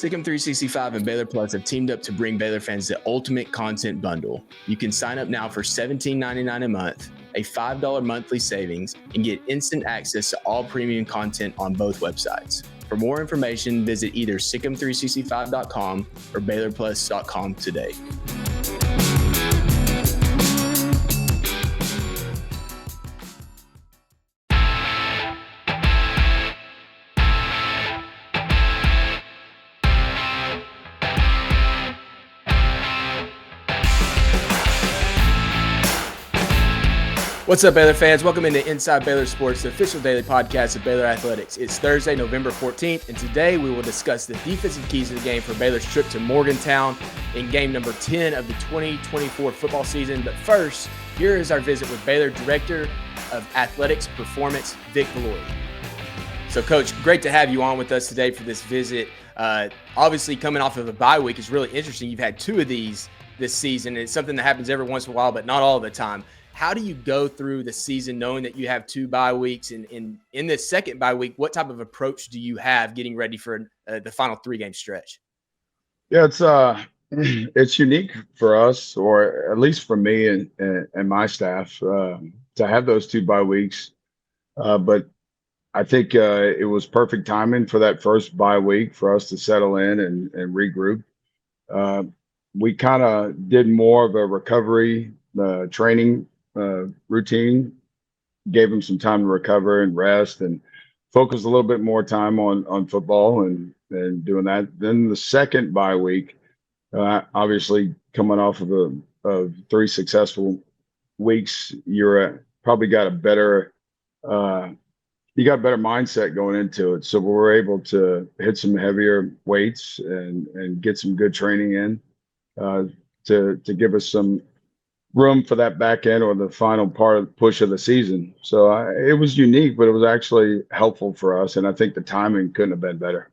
Sikkim 365 and Baylor Plus have teamed up to bring Baylor fans the ultimate content bundle. You can sign up now for $17.99 a month, a $5 monthly savings, and get instant access to all premium content on both websites. For more information, visit either Sikkim365.com or BaylorPlus.com today. What's up, Baylor fans? Welcome into Inside Baylor Sports, the official daily podcast of Baylor Athletics. It's Thursday, November 14th, and today we will discuss the defensive keys of the game for Baylor's trip to Morgantown in game number 10 of the 2024 football season. But first, here is our visit with Baylor Director of Athletics Performance, Vic Viloria. So, Coach, great to have you on with us today for this visit. Obviously, coming off of a bye week is really interesting. You've had two of these this season. It's something that happens every once in a while, but not all the time. How do you go through the season knowing that you have two bye weeks? And in this second bye week, what type of approach do you have getting ready for the final three-game stretch? Yeah, it's unique for us, or at least for me and my staff, to have those two bye weeks. But I think it was perfect timing for that first bye week for us to settle in and regroup. We kind of did more of a recovery training routine, gave them some time to recover and rest and focus a little bit more time on football and doing that. Then the second bye week, obviously coming off of three successful weeks, you're probably got a better mindset going into it. So we were able to hit some heavier weights and get some good training in to give us some room for that back end or the final part of the push of the season. So it was unique, but it was actually helpful for us. And I think the timing couldn't have been better.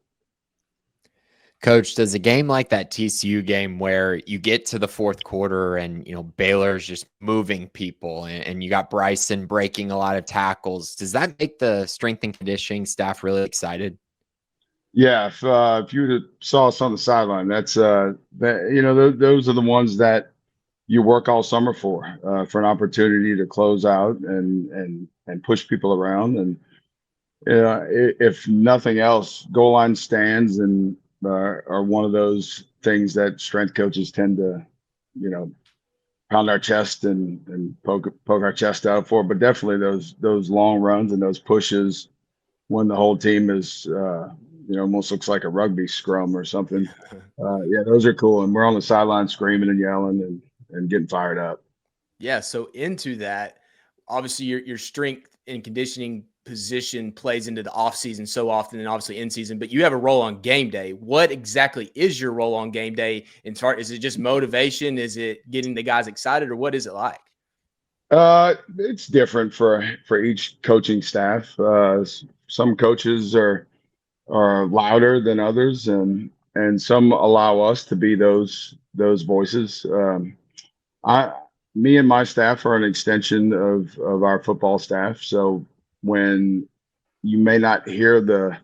Coach, does a game like that TCU game where you get to the fourth quarter and, Baylor's just moving people and you got Bryson breaking a lot of tackles, does that make the strength and conditioning staff really excited? Yeah. If you saw us on the sideline, those are the ones that you work all summer for an opportunity to close out and push people around. And if nothing else, goal line stands and are one of those things that strength coaches tend to, pound our chest and poke our chest out for. But definitely those long runs and those pushes when the whole team is, almost looks like a rugby scrum or something. Yeah, those are cool. And we're on the sideline screaming and yelling and getting fired up. Yeah. So into that, obviously your strength and conditioning position plays into the offseason so often and obviously in season, but you have a role on game day. What exactly is your role on game day? Is it just motivation? Is it getting the guys excited, or what is it like? It's different for each coaching staff. Some coaches are louder than others and some allow us to be those voices. Me and my staff are an extension of our football staff. So when you may not hear the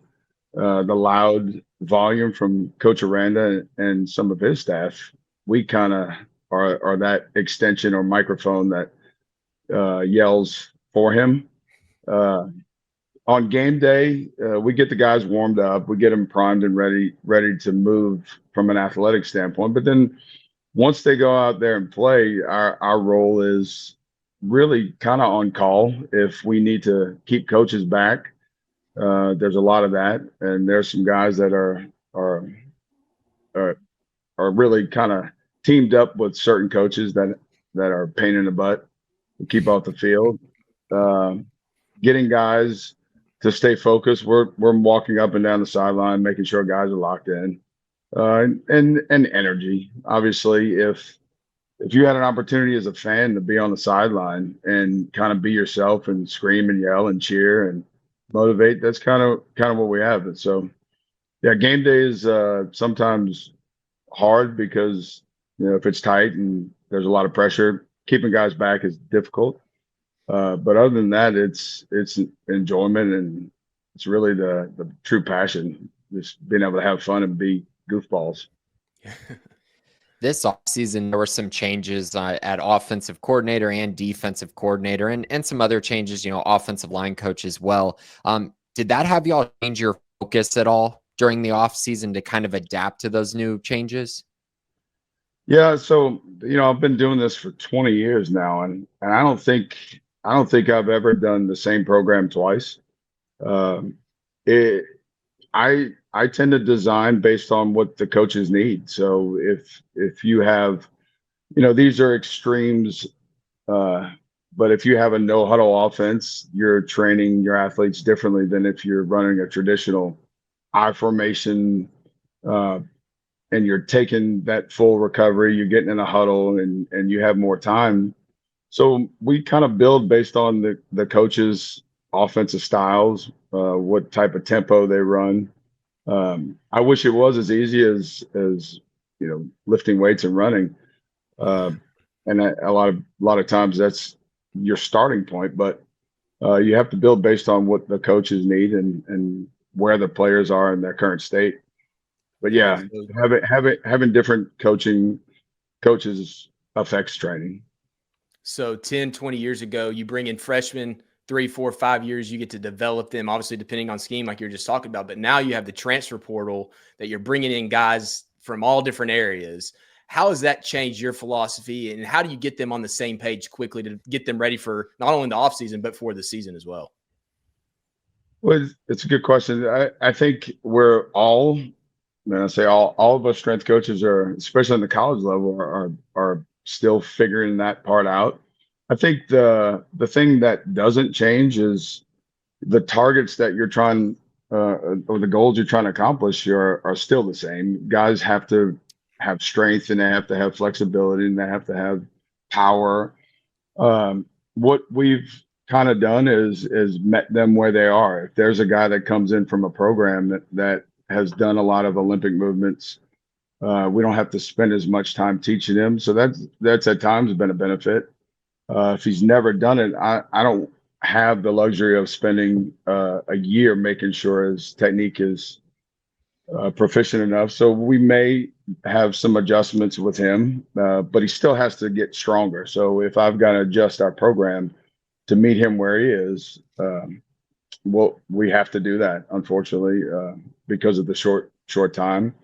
loud volume from Coach Aranda and some of his staff, we kind of are that extension or microphone that yells for him. On game day, we get the guys warmed up, we get them primed and ready to move from an athletic standpoint. But then once they go out there and play, our role is really kind of on call. If we need to keep coaches back, there's a lot of that, and there's some guys that are really kind of teamed up with certain coaches that are a pain in the butt to keep off the field. Getting guys to stay focused. We're walking up and down the sideline, making sure guys are locked in. And energy. Obviously, if you had an opportunity as a fan to be on the sideline and kind of be yourself and scream and yell and cheer and motivate, that's kind of what we have. And so, yeah, game day is sometimes hard because if it's tight and there's a lot of pressure, keeping guys back is difficult. But other than that, it's enjoyment, and it's really the true passion, just being able to have fun and be goofballs. This offseason, there were some changes at offensive coordinator and defensive coordinator, and some other changes, offensive line coach as well. Did that have y'all change your focus at all during the offseason to kind of adapt to those new changes? Yeah, so I've been doing this for 20 years now, and I don't think I've ever done the same program twice. Um, it, I tend to design based on what the coaches need. So if you have, these are extremes, but if you have a no huddle offense, you're training your athletes differently than if you're running a traditional I formation. And you're taking that full recovery, you're getting in a huddle and you have more time. So we kind of build based on the coaches' offensive styles, what type of tempo they run. I wish it was as easy as lifting weights and running. And a lot of times that's your starting point, but you have to build based on what the coaches need and where the players are in their current state. But yeah, having different coaches affects training. So 10, 20 years ago, you bring in freshmen, 3, 4, 5 years, you get to develop them, obviously depending on scheme like you're just talking about. But now you have the transfer portal that you're bringing in guys from all different areas. How has that changed your philosophy, and how do you get them on the same page quickly to get them ready for not only the offseason, but for the season as well? Well, it's a good question. I think we're all, I say all of us strength coaches are, especially on the college level, are still figuring that part out. I think the thing that doesn't change is the targets that you're trying or the goals you're trying to accomplish are still the same. Guys have to have strength and they have to have flexibility and they have to have power. What we've kind of done is met them where they are. If there's a guy that comes in from a program that has done a lot of Olympic movements, we don't have to spend as much time teaching him. So that's at times been a benefit. If he's never done it, I don't have the luxury of spending a year making sure his technique is proficient enough. So we may have some adjustments with him, but he still has to get stronger. So if I've got to adjust our program to meet him where he is, well, we have to do that, unfortunately, because of the short time.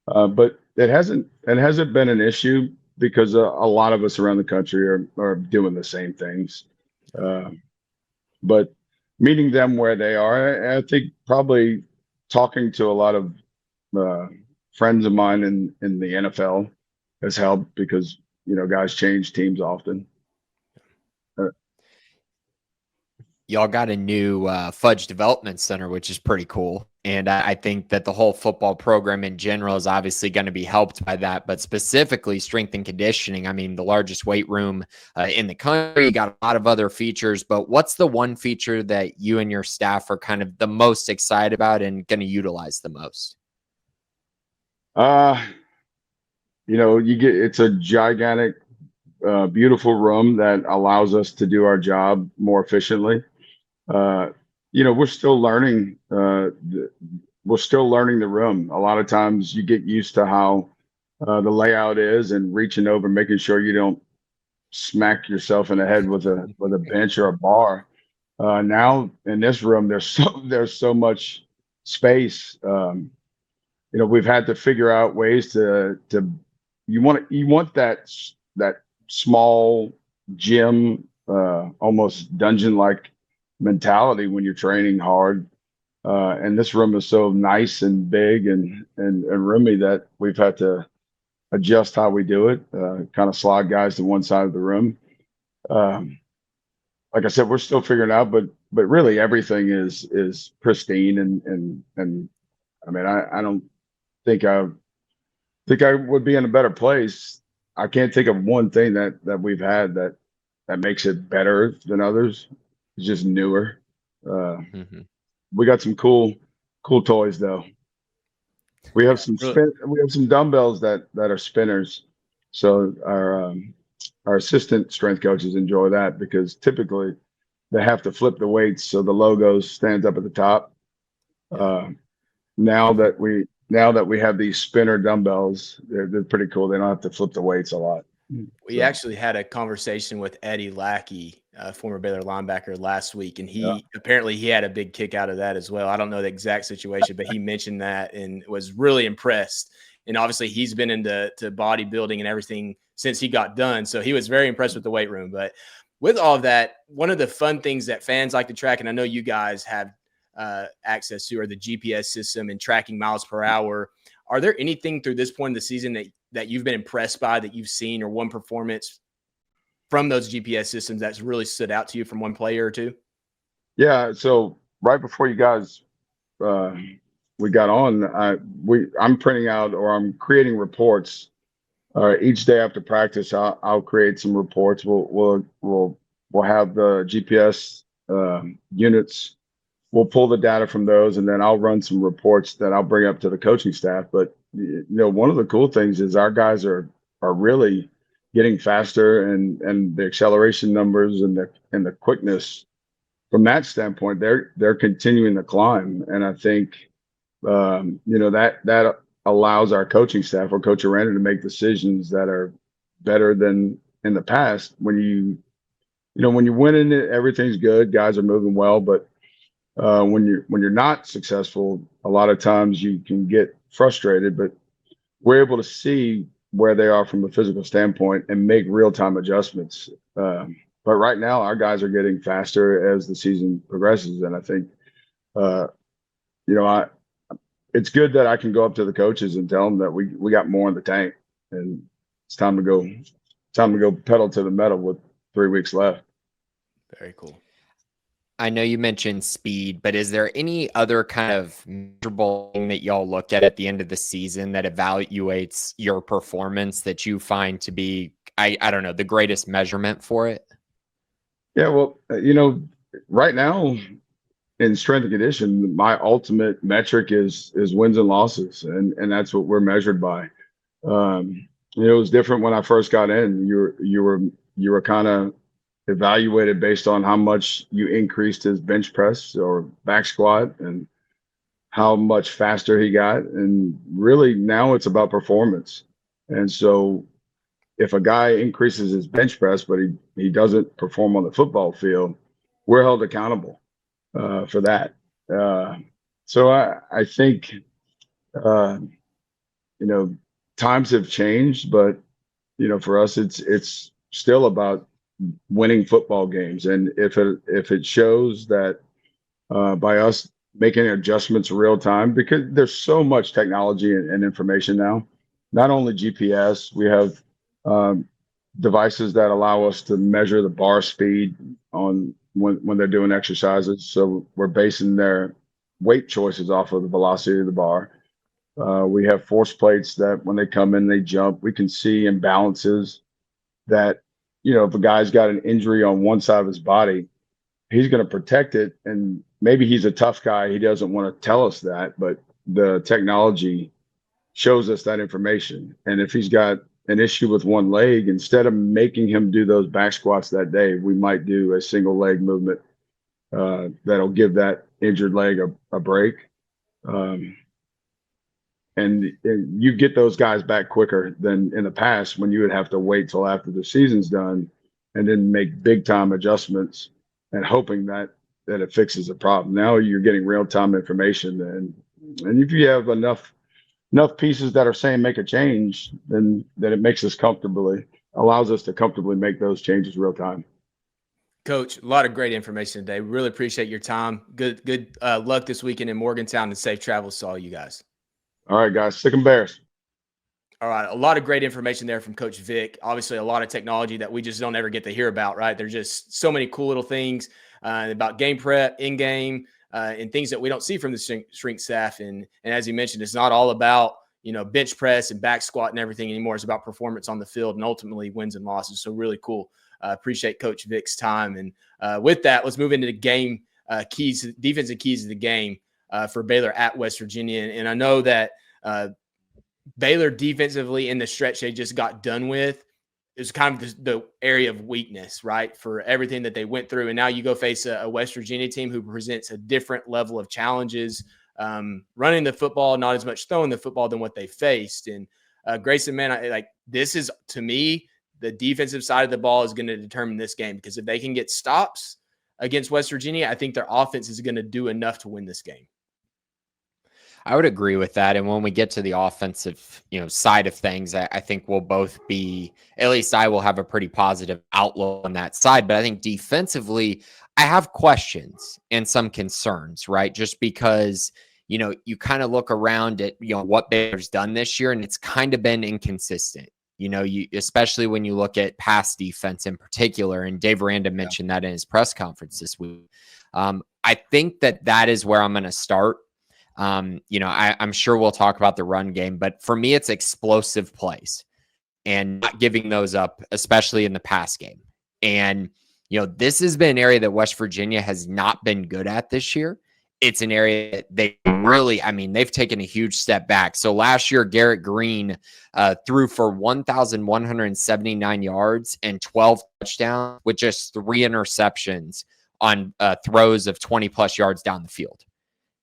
But it hasn't been an issue because a lot of us around the country are doing the same things. But meeting them where they are, I think probably talking to a lot of friends of mine in the NFL has helped because guys change teams often. Y'all got a new Fudge Development Center, which is pretty cool. And I think that the whole football program in general is obviously going to be helped by that, but specifically strength and conditioning. I mean, the largest weight room in the country, you got a lot of other features, but what's the one feature that you and your staff are kind of the most excited about and going to utilize the most? It's a gigantic, beautiful room that allows us to do our job more efficiently. We're still learning. We're still learning the room. A lot of times you get used to how the layout is and reaching over, making sure you don't smack yourself in the head with a bench or a bar. Now in this room, there's so much space. We've had to figure out ways to you want that small gym, almost dungeon-like mentality when you're training hard. And this room is so nice and big and roomy that we've had to adjust how we do it, kind of slide guys to one side of the room. Like I said, we're still figuring out, but really everything is pristine and I mean, I don't think I would be in a better place. I can't think of one thing that we've had that makes it better than others. It's just newer. We got some cool toys though. We have some dumbbells that are spinners. So our assistant strength coaches enjoy that because typically they have to flip the weights so the logo stands up at the top. Now that now that we have these spinner dumbbells, they're pretty cool. They don't have to flip the weights a lot. We actually had a conversation with Eddie Lackey, former Baylor linebacker, last week, and apparently he had a big kick out of that as well. I don't know the exact situation, but he mentioned that and was really impressed. And obviously he's been into bodybuilding and everything since he got done. So he was very impressed with the weight room. But with all of that, one of the fun things that fans like to track, and I know you guys have access to, are the GPS system and tracking miles per hour. Are there anything through this point in the season that you've been impressed by, that you've seen, or one performance from those GPS systems that's really stood out to you from one player or two? Yeah. So right before you guys we got on, I'm printing out, or I'm creating reports. Each day after practice, I'll create some reports. We'll have the GPS units. We'll pull the data from those, and then I'll run some reports that I'll bring up to the coaching staff. But one of the cool things is our guys are really getting faster, and the acceleration numbers and the quickness from that standpoint, they're continuing to climb. And I think that allows our coaching staff, or Coach Aranda, to make decisions that are better than in the past. When you're winning it, everything's good, guys are moving well. But when you're not successful, a lot of times you can get frustrated. But we're able to see where they are from a physical standpoint and make real-time adjustments. But right now, our guys are getting faster as the season progresses, and I think, it's good that I can go up to the coaches and tell them that we got more in the tank, and it's time to go pedal to the metal with 3 weeks left. Very cool. I know you mentioned speed, but is there any other kind of measurable thing that y'all look at the end of the season that evaluates your performance that you find to be, I don't know, the greatest measurement for it? Yeah, well, right now in strength and condition, my ultimate metric is wins and losses, and that's what we're measured by. It was different when I first got in. You were kind of evaluated based on how much you increased his bench press or back squat and how much faster he got. And really now it's about performance. And so if a guy increases his bench press, but he doesn't perform on the football field, we're held accountable for that. So I think, times have changed, but for us, it's still about winning football games. And if it shows that by us making adjustments real time, because there's so much technology and information now, not only GPS, we have devices that allow us to measure the bar speed on when they're doing exercises. So we're basing their weight choices off of the velocity of the bar. We have force plates that when they come in, they jump. We can see imbalances that, if a guy's got an injury on one side of his body, he's going to protect it. And maybe he's a tough guy. He doesn't want to tell us that, but the technology shows us that information. And if he's got an issue with one leg, instead of making him do those back squats that day, we might do a single leg movement that'll give that injured leg a break. And you get those guys back quicker than in the past, when you would have to wait till after the season's done and then make big time adjustments and hoping that it fixes the problem. Now you're getting real time information, and if you have enough pieces that are saying make a change, then it makes us allows us to comfortably make those changes real time. Coach, a lot of great information today. We really appreciate your time. Good luck this weekend in Morgantown, and safe travels to all you guys. All right, guys, stick 'em Bears. All right, a lot of great information there from Coach Vic. Obviously, a lot of technology that we just don't ever get to hear about, right? There's just so many cool little things about game prep, in-game, and things that we don't see from the strength staff. And as you mentioned, it's not all about, bench press and back squat and everything anymore. It's about performance on the field and ultimately wins and losses. So really cool. Appreciate Coach Vic's time. And with that, let's move into the game keys, defensive keys of the game for Baylor at West Virginia. And I know that Baylor defensively in the stretch they just got done with is kind of the area of weakness, right, for everything that they went through. And now you go face a West Virginia team who presents a different level of challenges running the football, not as much throwing the football than what they faced. And Grayson, man, this is, to me, the defensive side of the ball is going to determine this game, because if they can get stops against West Virginia, I think their offense is going to do enough to win this game. I would agree with that. And when we get to the offensive, side of things, I think we'll both be, at least I will have a pretty positive outlook on that side. But I think defensively, I have questions and some concerns, right? Just because, you kind of look around at, what Baylor's done this year, and it's kind of been inconsistent. Especially when you look at pass defense in particular, and Dave Aranda mentioned that in his press conference this week. I think that is where I'm going to start. I'm sure we'll talk about the run game, but for me, it's explosive plays and not giving those up, especially in the pass game. And, this has been an area that West Virginia has not been good at this year. It's an area that they really, they've taken a huge step back. So last year, Garrett Green threw for 1,179 yards and 12 touchdowns with just 3 interceptions on throws of 20 plus yards down the field.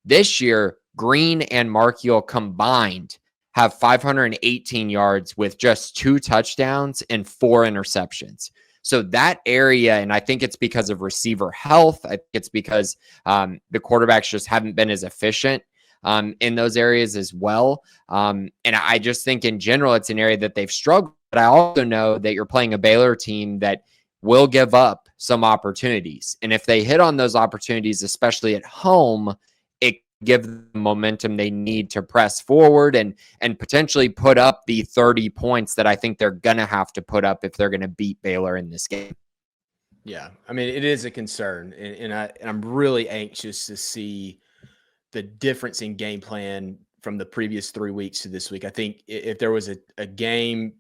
This year, Green and Markiel combined have 518 yards with just 2 touchdowns and 4 interceptions. So that area, and I think it's because of receiver health. I think it's because the quarterbacks just haven't been as efficient in those areas as well. And I just think in general, it's an area that they've struggled. But I also know that you're playing a Baylor team that will give up some opportunities. And if they hit on those opportunities, especially at home, it give them the momentum they need to press forward and potentially put up the 30 points that I think they're going to have to put up if they're going to beat Baylor in this game. Yeah, it is a concern, and I'm really anxious to see the difference in game plan from the previous 3 weeks to this week. I think if there was a game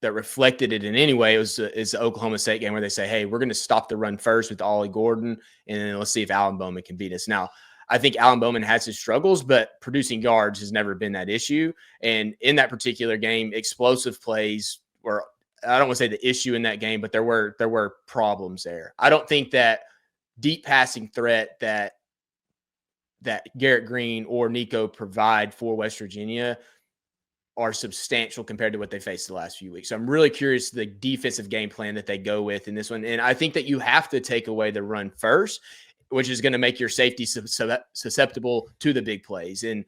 that reflected it in any way, is the Oklahoma State game, where they say, hey, we're going to stop the run first with Ollie Gordon, and then let's see if Alan Bowman can beat us. Now, I think Alan Bowman has his struggles, but producing yards has never been that issue. And in that particular game, explosive plays were, I don't want to say the issue in that game, but there were problems there. I don't think that deep passing threat that Garrett Green or Nico provide for West Virginia are substantial compared to what they faced the last few weeks. So I'm really curious the defensive game plan that they go with in this one. And I think that you have to take away the run first, which is going to make your safety susceptible to the big plays. And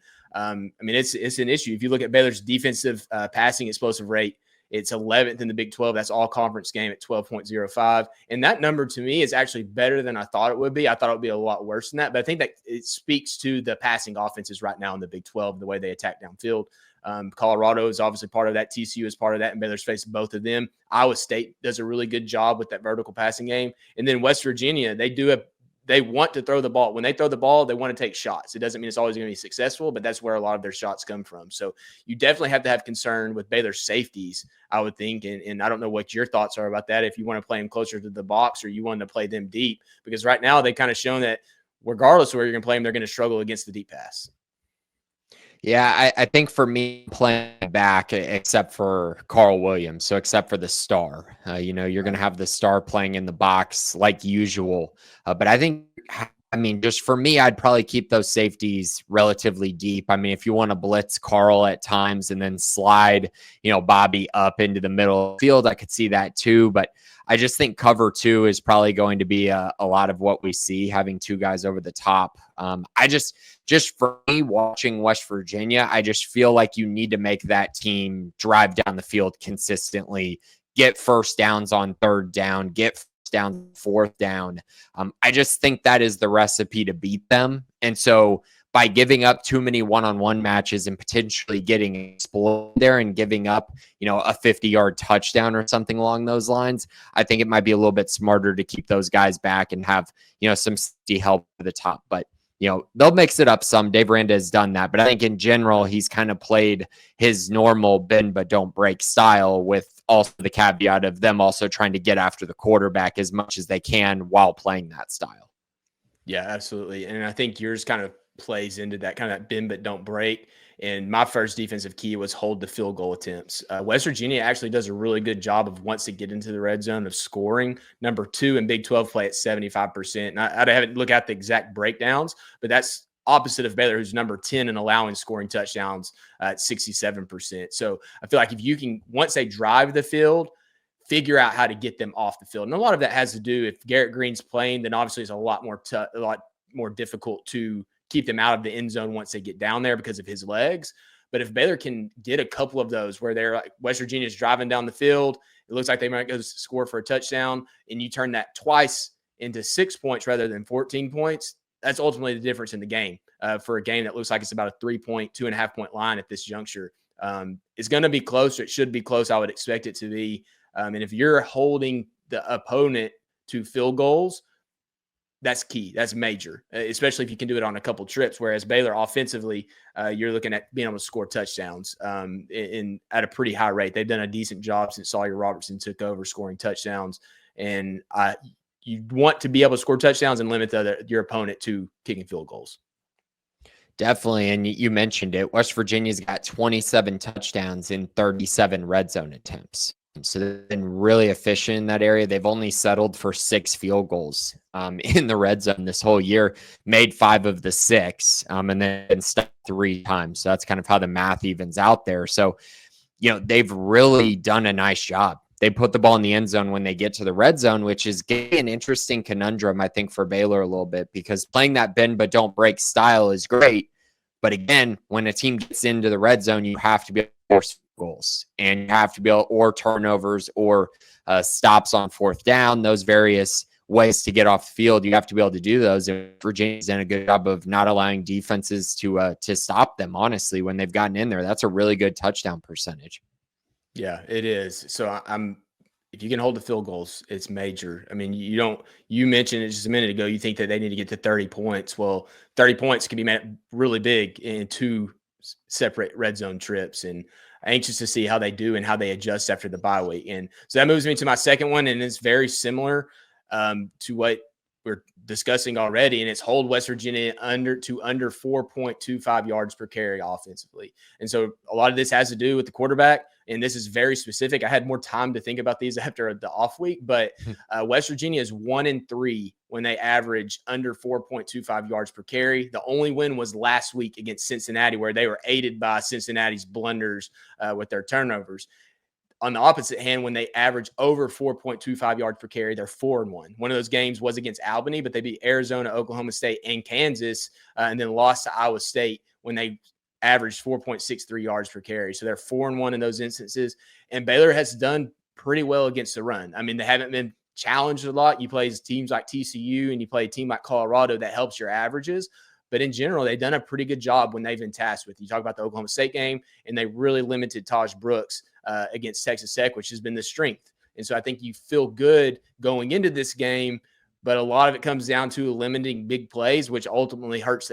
it's an issue. If you look at Baylor's defensive passing explosive rate, it's 11th in the Big 12. That's all conference game at 12.05. And that number to me is actually better than I thought it would be. I thought it would be a lot worse than that, but I think that it speaks to the passing offenses right now in the Big 12, the way they attack downfield. Colorado is obviously part of that. TCU is part of that, and Baylor's faced both of them. Iowa State does a really good job with that vertical passing game. And then West Virginia, they want to throw the ball. When they throw the ball, they want to take shots. It doesn't mean it's always going to be successful, but that's where a lot of their shots come from. So you definitely have to have concern with Baylor's safeties, I would think. And I don't know what your thoughts are about that, if you want to play them closer to the box or you want to play them deep, because right now they've kind of shown that regardless of where you're going to play them, they're going to struggle against the deep pass. Yeah, I think for me, playing back, except for Carl Williams, so except for the star, you're going to have the star playing in the box like usual. But I think, just for me, I'd probably keep those safeties relatively deep. If you want to blitz Carl at times and then slide, Bobby up into the middle of the field, I could see that too. But I just think cover 2 is probably going to be a lot of what we see, having 2 guys over the top. Just for me, watching West Virginia, I just feel like you need to make that team drive down the field consistently, get first downs on 3rd down, get first down, 4th down. I just think that is the recipe to beat them. And so by giving up too many one-on-one matches and potentially getting exploded there and giving up, a 50-yard touchdown or something along those lines, I think it might be a little bit smarter to keep those guys back and have, some safety help at the top. But they'll mix it up some. Dave Aranda has done that. But I think in general, he's kind of played his normal bend but don't break style, with also the caveat of them also trying to get after the quarterback as much as they can while playing that style. Yeah, absolutely. And I think yours kind of plays into that kind of that bend but don't break. And my first defensive key was hold the field goal attempts. West Virginia actually does a really good job of, once they get into the red zone, of scoring. Number 2 in Big 12 play at 75%. And I haven't looked at the exact breakdowns, but that's opposite of Baylor, who's number 10 in allowing scoring touchdowns at 67%. So I feel like if you can, once they drive the field, figure out how to get them off the field. And a lot of that has to do, if Garrett Green's playing, then obviously it's a lot more difficult to keep them out of the end zone once they get down there because of his legs. But if Baylor can get a couple of those where they're like, West Virginia's driving down the field, it looks like they might go score for a touchdown, and you turn that twice into 6 points rather than 14 points, that's ultimately the difference in the game for a game that looks like it's about a 3-point, 2.5-point line at this juncture. It's going to be close. It should be close. I would expect it to be. And if you're holding the opponent to field goals, that's key. That's major, especially if you can do it on a couple trips. Whereas Baylor offensively, you're looking at being able to score touchdowns at a pretty high rate. They've done a decent job since Sawyer Robertson took over scoring touchdowns. And you want to be able to score touchdowns and limit your opponent to kicking field goals. Definitely. And you mentioned it. West Virginia's got 27 touchdowns in 37 red zone attempts. So they've been really efficient in that area. They've only settled for 6 field goals in the red zone this whole year, made 5 of the 6, and then stopped 3 times. So that's kind of how the math evens out there. So, they've really done a nice job. They put the ball in the end zone when they get to the red zone, which is getting an interesting conundrum, I think, for Baylor a little bit, because playing that bend but don't break style is great. But again, when a team gets into the red zone, you have to be able to force goals, and you have to be able, or turnovers, or stops on 4th down, those various ways to get off the field. You have to be able to do those. And Virginia's done a good job of not allowing defenses to stop them. Honestly, when they've gotten in there, that's a really good touchdown percentage. Yeah, it is. So if you can hold the field goals, it's major. I mean, you mentioned it just a minute ago, you think that they need to get to 30 points. Well, 30 points can be made really big in 2 separate red zone trips, and anxious to see how they do and how they adjust after the bye week. And so that moves me to my second one, and it's very similar to what we're discussing already, and it's hold West Virginia under 4.25 yards per carry offensively. And so a lot of this has to do with the quarterback, and this is very specific. I had more time to think about these after the off week, but West Virginia is 1-3 when they average under 4.25 yards per carry. The only win was last week against Cincinnati, where they were aided by Cincinnati's blunders with their turnovers. On the opposite hand, when they average over 4.25 yards per carry, they're 4-1. One of those games was against Albany, but they beat Arizona, Oklahoma State, and Kansas, and then lost to Iowa State when they averaged 4.63 yards per carry. So they're 4-1 in those instances. And Baylor has done pretty well against the run. I mean, they haven't been challenged a lot. You play teams like TCU and you play a team like Colorado that helps your averages. But in general, they've done a pretty good job when they've been tasked with. You talk about the Oklahoma State game, and they really limited Taj Brooks against Texas Tech, which has been the strength. And so I think you feel good going into this game, but a lot of it comes down to limiting big plays, which ultimately hurts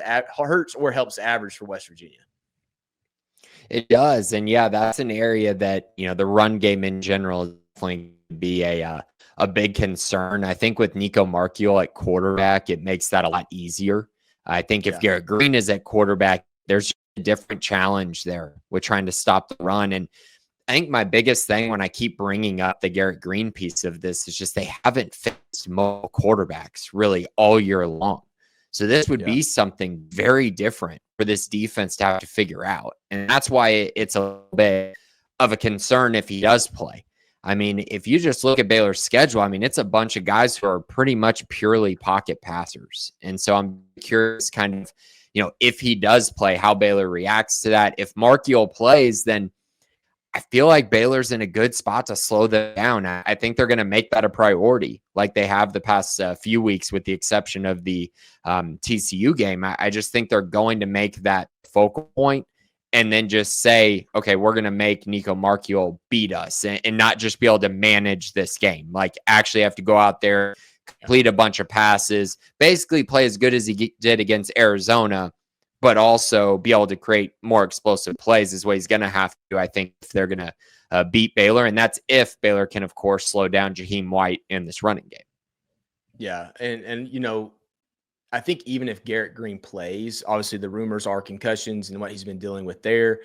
or helps the average for West Virginia. It does. And yeah, that's an area that, the run game in general is definitely be a big concern. I think with Nico Marchiol at quarterback, it makes that a lot easier. I think if Garrett Green is at quarterback, there's a different challenge there with trying to stop the run. And I think my biggest thing when I keep bringing up the Garrett Green piece of this is just they haven't fixed most quarterbacks really all year long. So this would be something very different for this defense to have to figure out. And that's why it's a little bit of a concern if he does play. I mean, if you just look at Baylor's schedule, I mean, it's a bunch of guys who are pretty much purely pocket passers. And so I'm curious kind of, if he does play, how Baylor reacts to that. If Marchiol plays, then I feel like Baylor's in a good spot to slow them down. I think they're going to make that a priority like they have the past few weeks, with the exception of the TCU game. I just think they're going to make that focal point and then just say, okay, we're going to make Nico Marchiol beat us and not just be able to manage this game. Like actually have to go out there, complete a bunch of passes, basically play as good as he did against Arizona, but also be able to create more explosive plays is what he's going to have to, I think, if they're going to beat Baylor. And that's if Baylor can, of course, slow down Jaheim White in this running game. Yeah. And I think even if Garrett Green plays, obviously the rumors are concussions and what he's been dealing with there.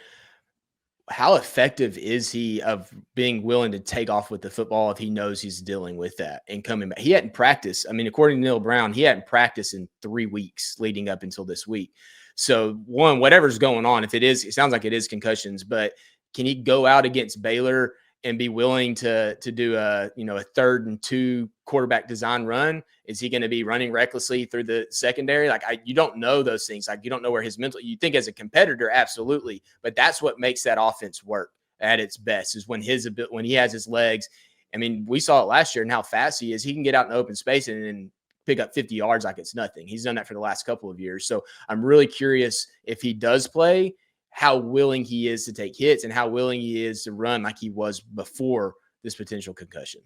how effective is he of being willing to take off with the football if he knows he's dealing with that and coming back? He hadn't practiced. I mean, according to Neil Brown, he hadn't practiced in 3 weeks leading up until this week. So one, whatever's going on, if it is, it sounds like it is concussions, but can he go out against Baylor and be willing to do a 3rd and 2 quarterback design run? Is he going to be running recklessly through the secondary? You don't know those things. Like, you don't know where his mental, you think as a competitor, absolutely. But that's what makes that offense work at its best, is when he has his legs. I mean, we saw it last year and how fast he is. He can get out in open space and pick up 50 yards like it's nothing. He's done that for the last couple of years. So I'm really curious, if he does play, how willing he is to take hits and how willing he is to run like he was before this potential concussion.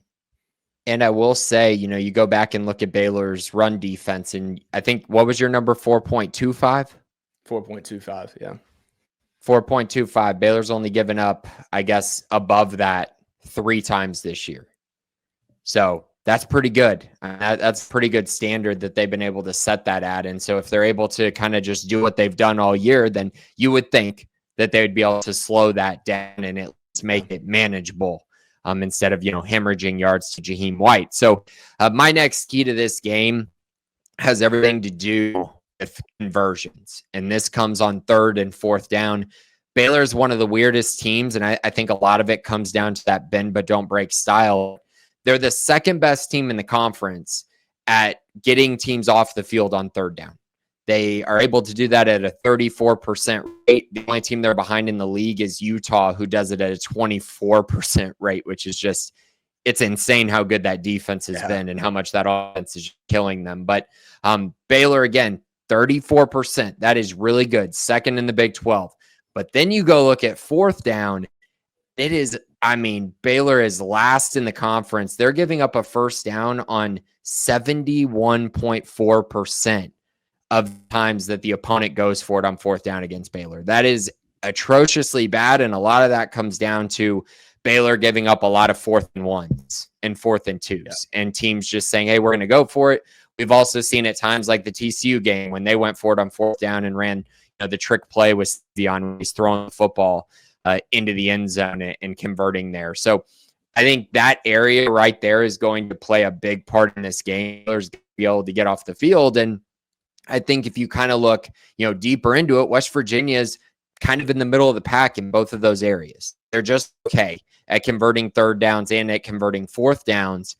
And I will say, you go back and look at Baylor's run defense, and I think, what was your number? 4.25? 4.25, yeah. 4.25. Baylor's only given up, I guess, above that 3 times this year. So that's pretty good. That's a pretty good standard that they've been able to set that at. And so if they're able to kind of just do what they've done all year, then you would think that they would be able to slow that down and at least make it manageable, instead of, hemorrhaging yards to Jaheim White. So my next key to this game has everything to do with conversions. And this comes on 3rd and 4th down. Baylor is one of the weirdest teams, and I think a lot of it comes down to that bend but don't break style. They're the 2nd best team in the conference at getting teams off the field on 3rd down. They are able to do that at a 34% rate. The only team they're behind in the league is Utah, who does it at a 24% rate, which is just, it's insane how good that defense has been and how much that offense is killing them. But Baylor, again, 34%. That is really good. 2nd in the Big 12. But then you go look at 4th down. It is, Baylor is last in the conference. They're giving up a first down on 71.4% of times that the opponent goes for it on 4th down against Baylor. That is atrociously bad, and a lot of that comes down to Baylor giving up a lot of 4th and 1s and 4th and 2s, and teams just saying, hey, we're going to go for it. We've also seen at times like the TCU game when they went for it on 4th down and ran the trick play with Vion. He's throwing the football into the end zone and converting there. So I think that area right there is going to play a big part in this game. Baylor's going to be able to get off the field. And I think if you kind of look, deeper into it, West Virginia is kind of in the middle of the pack in both of those areas. They're just okay at converting 3rd downs and at converting 4th downs.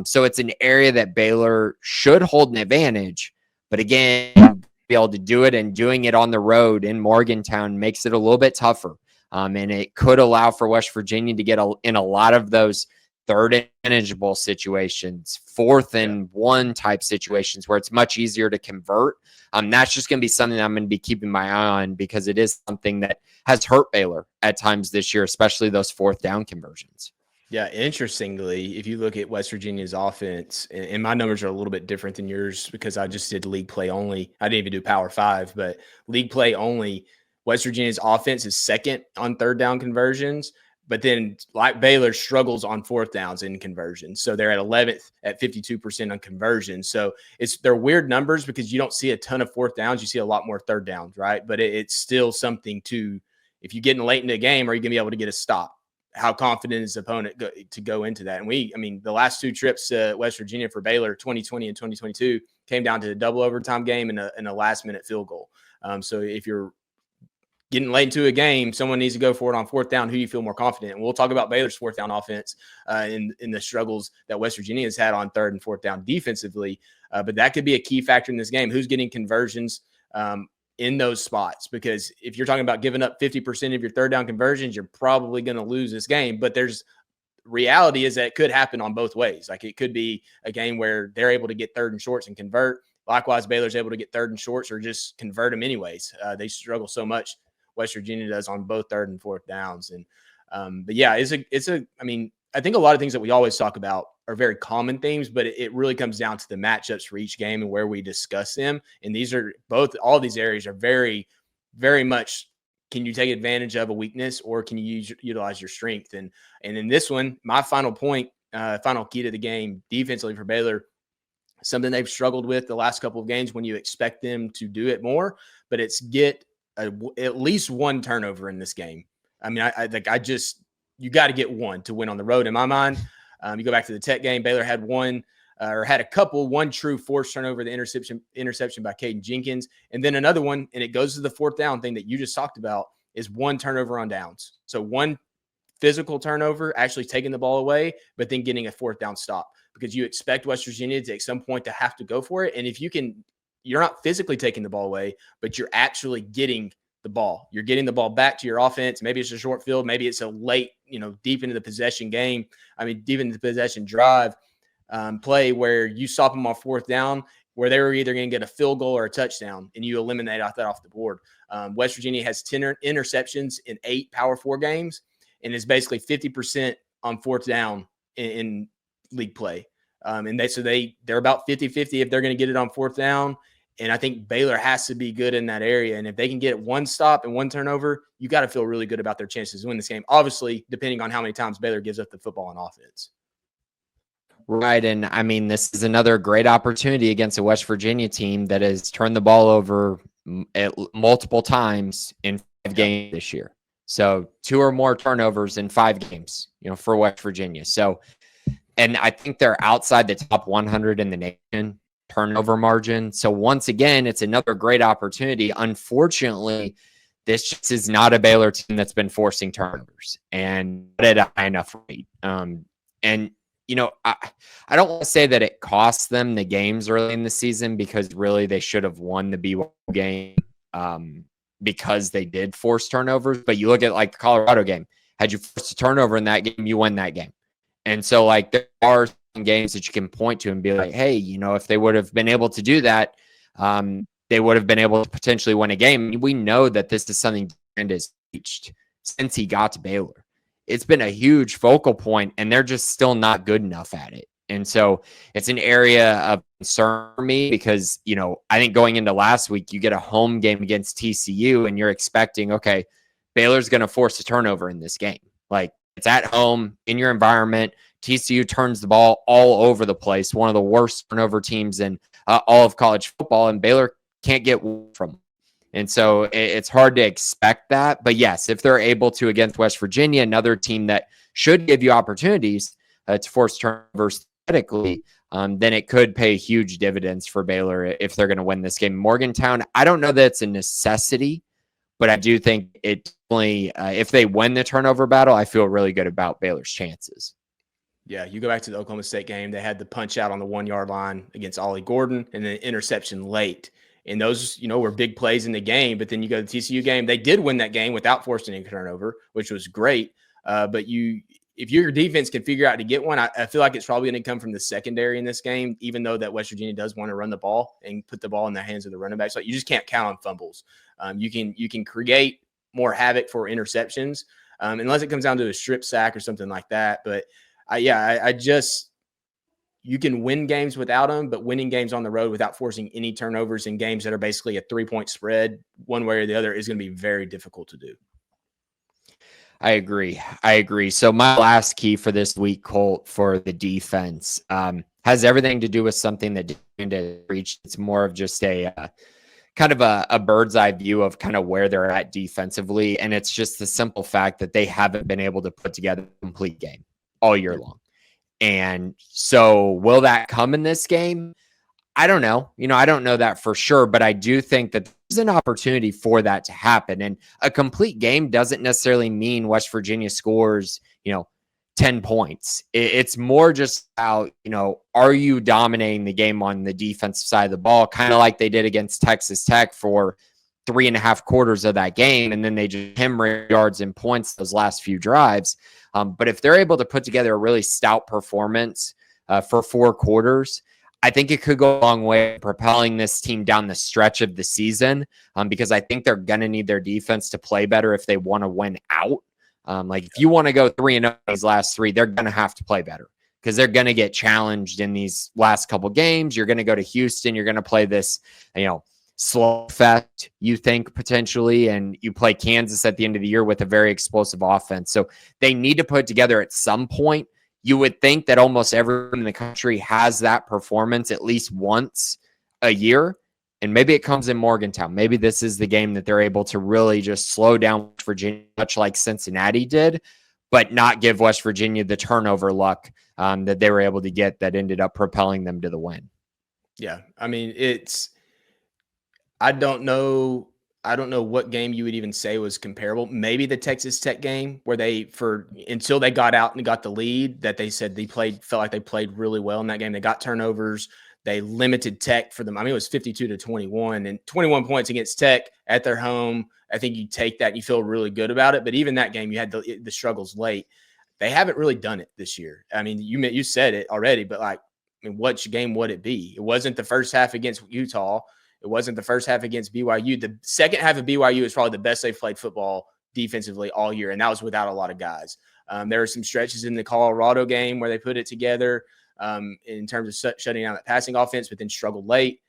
So it's an area that Baylor should hold an advantage. But again, be able to do it, and doing it on the road in Morgantown makes it a little bit tougher. And it could allow for West Virginia to get in a lot of those 3rd and manageable situations, 4th and 1 type situations where it's much easier to convert. That's just going to be something I'm going to be keeping my eye on, because it is something that has hurt Baylor at times this year, especially those 4th down conversions. Yeah, interestingly, if you look at West Virginia's offense, and my numbers are a little bit different than yours because I just did league play only. I didn't even do Power 5, but league play only. West Virginia's offense is 2nd on 3rd down conversions, but then like Baylor struggles on 4th downs in conversions. So they're at 11th at 52% on conversions. So they're weird numbers because you don't see a ton of 4th downs. You see a lot more 3rd downs, right? But it's still something to, if you're getting late in the game, are you going to be able to get a stop? How confident is the opponent to go into that? And the last 2 trips to West Virginia for Baylor, 2020 and 2022, came down to a double overtime game and a last-minute field goal. So if you're getting late into a game, someone needs to go for it on 4th down. Who you feel more confident? And we'll talk about Baylor's 4th down offense in the struggles that West Virginia has had on 3rd and 4th down defensively. But that could be a key factor in this game. Who's getting conversions in those spots? Because if you're talking about giving up 50% of your 3rd down conversions, you're probably going to lose this game. But reality is that it could happen on both ways. Like, it could be a game where they're able to get 3rd and shorts and convert. Likewise, Baylor's able to get 3rd and shorts or just convert them anyways. They struggle so much, West Virginia does, on both 3rd and 4th downs. And but yeah, I think a lot of things that we always talk about are very common themes, but it really comes down to the matchups for each game and where we discuss them. And all these areas are very, very much, can you take advantage of a weakness or can you utilize your strength? And in this one, my final point, final key to the game defensively for Baylor, something they've struggled with the last couple of games when you expect them to do it more, but it's get at least 1 turnover in this game. I mean, you got to get one to win on the road in my mind. You go back to the Tech game, Baylor had one true forced turnover, the interception by Caden Jenkins. And then another one, and it goes to the fourth down thing that you just talked about, is one turnover on downs. So one physical turnover, actually taking the ball away, but then getting a fourth down stop, because you expect West Virginia to at some point to have to go for it. And if you're not physically taking the ball away, but you're actually getting the ball. You're getting the ball back to your offense. Maybe it's a short field. Maybe it's a late, deep into the possession game. Deep into the possession drive play where you stop them on fourth down, where they were either going to get a field goal or a touchdown, and you eliminate that off the board. West Virginia has 10 interceptions in 8 Power 4 games, and is basically 50% on fourth down in league play. And they're about 50-50 if they're going to get it on fourth down. And I think Baylor has to be good in that area. And if they can get one stop and one turnover, you got to feel really good about their chances to win this game. Obviously, depending on how many times Baylor gives up the football on offense. Right. And this is another great opportunity against a West Virginia team that has turned the ball over multiple times in 5 games this year. So 2 or more turnovers in 5 games, for West Virginia. So, and I think they're outside the top 100 in the nation turnover margin. So once again, it's another great opportunity. Unfortunately, this just is not a Baylor team that's been forcing turnovers and at a high enough rate. And I don't want to say that it cost them the games early in the season, because really they should have won the BYU game because they did force turnovers. But you look at like the Colorado game, had you forced a turnover in that game, you win that game. And so there are some games that you can point to and be like, hey, if they would have been able to do that, they would have been able to potentially win a game. We know that this is something Brand has reached since he got to Baylor. It's been a huge focal point, and they're just still not good enough at it. And so it's an area of concern for me because, I think going into last week, you get a home game against TCU and you're expecting, okay, Baylor's going to force a turnover in this game. It's at home in your environment. TCU turns the ball all over the place. One of the worst turnover teams in all of college football, and Baylor can't get from them. And so it's hard to expect that. But yes, if they're able to against West Virginia, another team that should give you opportunities to force turnovers theoretically, then it could pay huge dividends for Baylor if they're going to win this game. Morgantown, I don't know that it's a necessity, but I do think it definitely, if they win the turnover battle, I feel really good about Baylor's chances. Yeah, you go back to the Oklahoma State game, they had the punch out on the 1-yard line against Ollie Gordon and then interception late. And those, were big plays in the game. But then you go to the TCU game, they did win that game without forcing any turnover, which was great. But if your defense can figure out to get one, I feel like it's probably going to come from the secondary in this game, even though that West Virginia does want to run the ball and put the ball in the hands of the running backs. You just can't count on fumbles. You can create more havoc for interceptions, unless it comes down to a strip sack or something like that. But you can win games without them, but winning games on the road without forcing any turnovers in games that are basically a 3-point spread one way or the other is going to be very difficult to do. I agree. So my last key for this week, Colt, for the defense has everything to do with something that didn't reach. It's more of just a kind of a bird's eye view of kind of where they're at defensively. And it's just the simple fact that they haven't been able to put together a complete game all year long. And so will that come in this game? I don't know. I don't know that for sure, but I do think that there's an opportunity for that to happen. And a complete game doesn't necessarily mean West Virginia scores, 10 points. It's more just about, are you dominating the game on the defensive side of the ball, kind of like they did against Texas Tech for 3.5 quarters of that game. And then they just hemorrhage yards and points those last few drives. But if they're able to put together a really stout performance for 4 quarters, I think it could go a long way propelling this team down the stretch of the season, because I think they're going to need their defense to play better if they want to win out. If you want to go 3-0 these last 3, they're going to have to play better because they're going to get challenged in these last couple games. You're going to go to Houston. You're going to play this, slow fest, you think, potentially, and you play Kansas at the end of the year with a very explosive offense. So they need to put together at some point. You would think that almost everyone in the country has that performance at least once a year. And maybe it comes in Morgantown. Maybe this is the game that they're able to really just slow down West Virginia, much like Cincinnati did, but not give West Virginia the turnover luck that they were able to get that ended up propelling them to the win. Yeah. I mean, I don't know what game you would even say was comparable. Maybe the Texas Tech game where until they got out and got the lead, that they said felt like they played really well in that game. They got turnovers. They limited Tech for them. I mean, it was 52-21 and 21 points against Tech at their home. I think you take that and you feel really good about it. But even that game, you had the struggles late. They haven't really done it this year. I mean, you said it already, but which game would it be? It wasn't the first half against Utah. It wasn't the first half against BYU. The second half of BYU is probably the best they've played football defensively all year, and that was without a lot of guys. There were some stretches in the Colorado game where they put it together in terms of shutting down that passing offense, but then struggled late.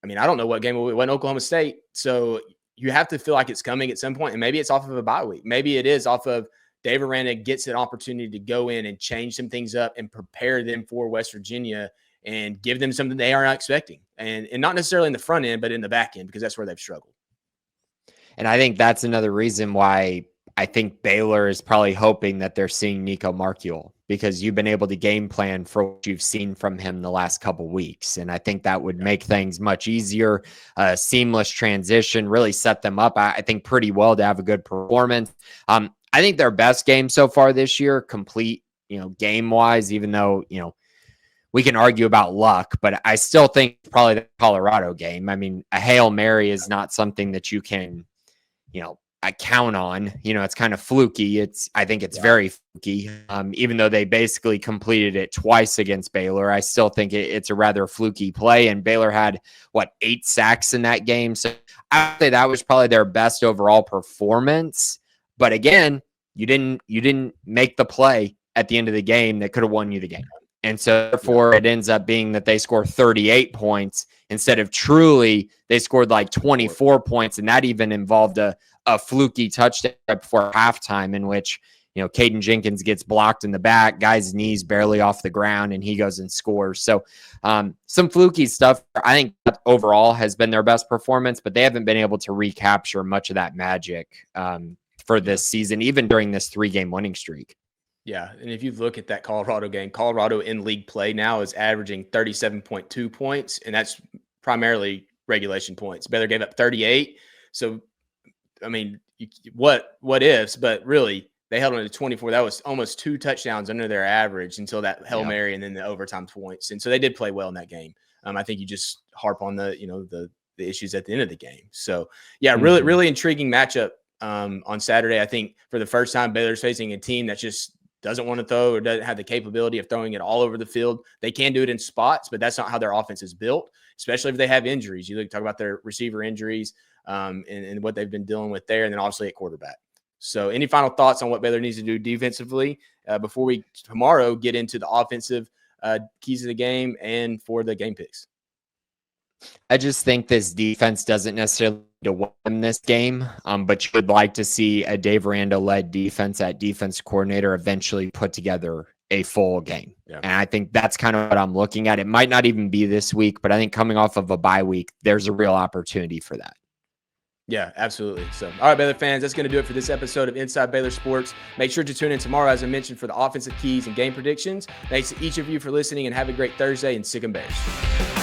I mean, I don't know what game it went Oklahoma State. So you have to feel like it's coming at some point, and maybe it's off of a bye week. Maybe it is off of Dave Aranda gets an opportunity to go in and change some things up and prepare them for West Virginia and give them something they are not expecting. And not necessarily in the front end, but in the back end, because that's where they've struggled. And I think that's another reason why I think Baylor is probably hoping that they're seeing Nico Markiel, because you've been able to game plan for what you've seen from him the last couple weeks. And I think that would make things much easier, seamless transition, really set them up, I think, pretty well to have a good performance. I think their best game so far this year, complete, game wise, even though, we can argue about luck, but I still think probably the Colorado game. I mean, a Hail Mary is not something that you can, I count on. It's kind of fluky. I think it's very fluky. Even though they basically completed it twice against Baylor, I still think it's a rather fluky play. And Baylor had 8 sacks in that game. So I would say that was probably their best overall performance. But again, you didn't make the play at the end of the game that could have won you the game. And so therefore it ends up being that they score 38 points instead of truly they scored 24 points. And that even involved a fluky touchdown right before halftime in which, Caden Jenkins gets blocked in the back, guy's knees barely off the ground, and he goes and scores. So some fluky stuff. I think that overall has been their best performance, but they haven't been able to recapture much of that magic for this season, even during this 3-game winning streak. Yeah, and if you look at that Colorado game, Colorado in league play now is averaging 37.2 points, and that's primarily regulation points. Baylor gave up 38. So, I mean, what ifs, but really they held on to 24. That was almost 2 touchdowns under their average until that Hail Mary and then the overtime points. And so they did play well in that game. I think you just harp on the issues at the end of the game. So, yeah, really, really intriguing matchup on Saturday. I think for the first time, Baylor's facing a team that just doesn't want to throw or doesn't have the capability of throwing it all over the field. They can do it in spots, but that's not how their offense is built, especially if they have injuries. You talk about their receiver injuries and what they've been dealing with there, and then obviously at quarterback. So any final thoughts on what Baylor needs to do defensively before we tomorrow get into the offensive keys of the game and for the game picks? I just think this defense doesn't necessarily need to win this game, but you would like to see a Dave Aranda-led defense at defense coordinator eventually put together a full game. Yeah. And I think that's kind of what I'm looking at. It might not even be this week, but I think coming off of a bye week, there's a real opportunity for that. Yeah, absolutely. So, all right, Baylor fans, that's going to do it for this episode of Inside Baylor Sports. Make sure to tune in tomorrow, as I mentioned, for the offensive keys and game predictions. Thanks to each of you for listening, and have a great Thursday, and Sick 'em Bears.